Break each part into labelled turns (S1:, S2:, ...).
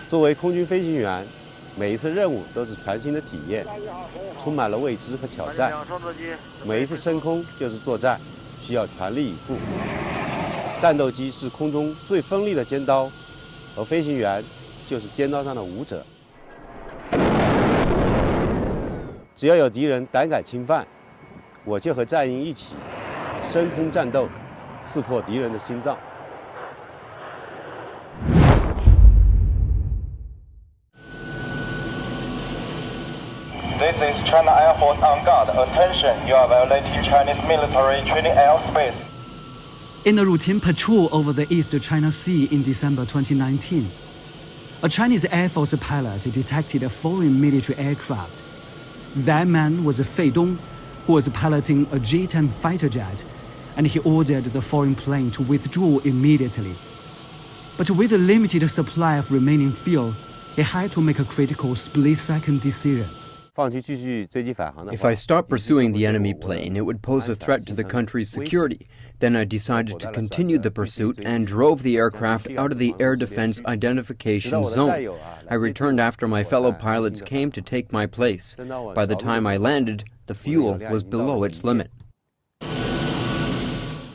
S1: 作为空军飞行员，每一次任务都是全新的体验，充满了未知和挑战。每一次升空就是作战，需要全力以赴。战斗机是空中最锋利的尖刀，而飞行员就是尖刀上的舞者。只要有敌人胆敢侵犯，我就和战鹰一起升空战斗，刺破敌人的心脏。
S2: This is China Air Force on guard. Attention, you are violating Chinese military training airspace.
S3: In a routine patrol over the East China Sea in December 2019, a Chinese Air Force pilot detected a foreign military aircraft. That man was Fei Dong, who was piloting a Cgtn fighter jet, and he ordered the foreign plane to withdraw immediately. But with a limited supply of remaining fuel, he had to make a critical split-second decision.
S4: If I stopped pursuing the enemy plane, it would pose a threat to the country's security. Then I decided to continue the pursuit and drove the aircraft out of the air defense identification zone. I returned after my fellow pilots came to take my place. By the time I landed, the fuel was below its limit.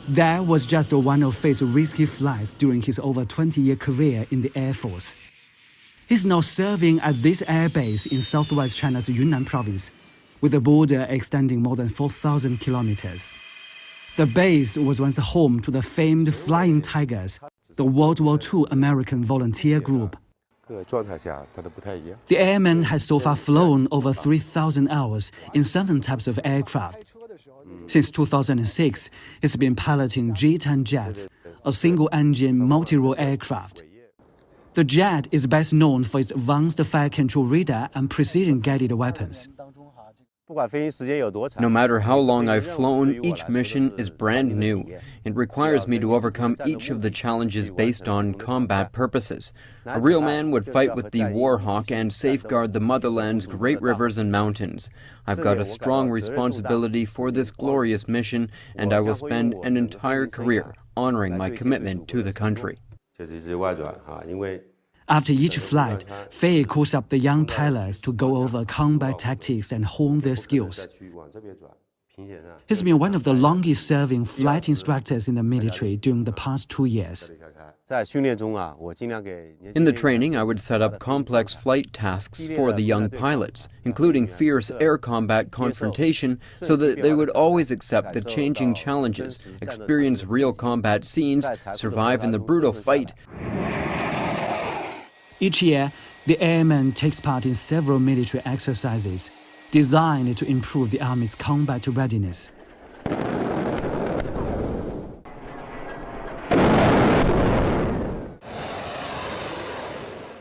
S3: That was just one of Fei's risky flights during his over 20-year career in the Air Force. He's now serving at this air base in southwest China's Yunnan province, with a border extending more than 4,000 kilometers. The base was once home to the famed Flying Tigers, the World War II American volunteer group. The airman has so far flown over 3,000 hours in 7 types of aircraft. Since 2006, he's been piloting Cgtn jets, a single-engine multi-role aircraft. The jet is best known for its advanced fire control radar and precision-guided weapons.
S4: No matter how long I've flown, each mission is brand new. It requires me to overcome each of the challenges based on combat purposes. A real man would fight with the Warhawk and safeguard the motherland's great rivers and mountains. I've got a strong responsibility for this glorious mission, and I will spend an entire career honoring my commitment to the country.
S3: After each flight, Fei calls up the young pilots to go over combat tactics and hone their skills. He's been one of the longest-serving flight instructors in the military during the past 2 years.
S4: In the training, I would set up complex flight tasks for the young pilots, including fierce air combat confrontation, so that they would always accept the changing challenges, experience real combat scenes, survive in the brutal fight.
S3: Each year, the airman takes part in several military exercises designed to improve the Army's combat readiness.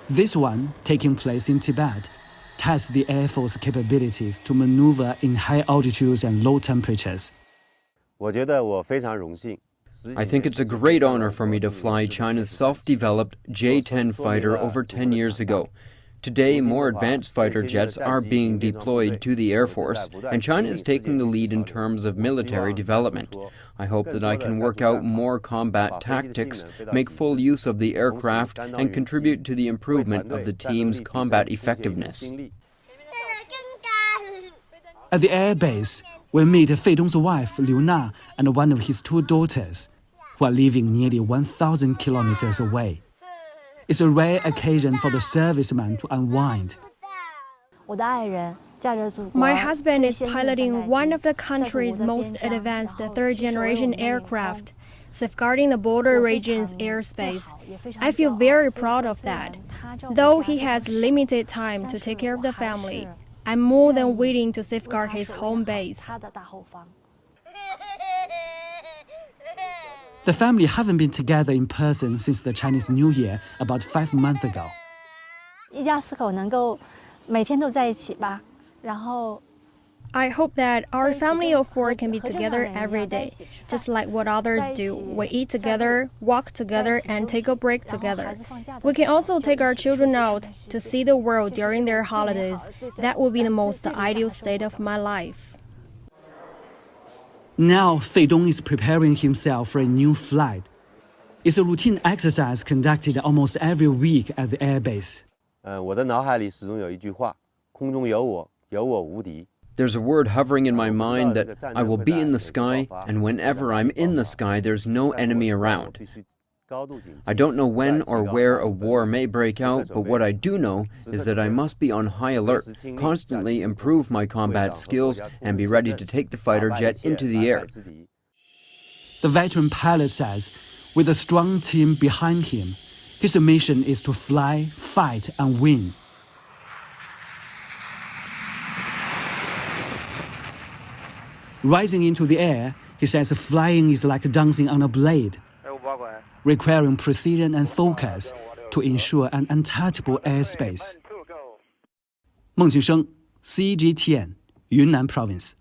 S3: This one, taking place in Tibet, tests the Air Force capabilities to maneuver in high altitudes and low temperatures.
S4: I think it's a great honor for me to fly China's self-developed J-10 fighter over 10 years ago. Today, more advanced fighter jets are being deployed to the Air Force, and China is taking the lead in terms of military development. I hope that I can work out more combat tactics, make full use of the aircraft, and contribute to the improvement of the team's combat effectiveness.
S3: At the air base, we meet Fei Dong's wife, Liu Na, and one of his 2 daughters, who are living nearly 1,000 kilometers away. It's a rare occasion for the serviceman to unwind.
S5: My husband is piloting one of the country's most advanced third-generation aircraft, safeguarding the border region's airspace. I feel very proud of that. Though he has limited time to take care of the family, I'm more than willing to safeguard his home base.
S3: The family haven't been together in person since the Chinese New Year about 5 months ago.
S5: I hope that our family of 4 can be together every day, just like what others do. We eat together, walk together, and take a break together. We can also take our children out to see the world during their holidays. That would be the most ideal state of my life.
S3: Now, Fei Dong is preparing himself for a new flight. It's a routine exercise conducted almost every week at the airbase.
S1: 我的脑海里始终有一句话：空中有我，有我无敌。
S4: There's a word hovering in my mind that I will be in the sky, and whenever I'm in the sky, there's no enemy around. I don't know when or where a war may break out, but what I do know is that I must be on high alert, constantly improve my combat skills, and be ready to take the fighter jet into the air.
S3: The veteran pilot says, with a strong team behind him, his mission is to fly, fight, and win. Rising into the air, he says flying is like dancing on a blade, requiring precision and focus to ensure an untouchable airspace. 孟庆生 Cgtn 云南 Province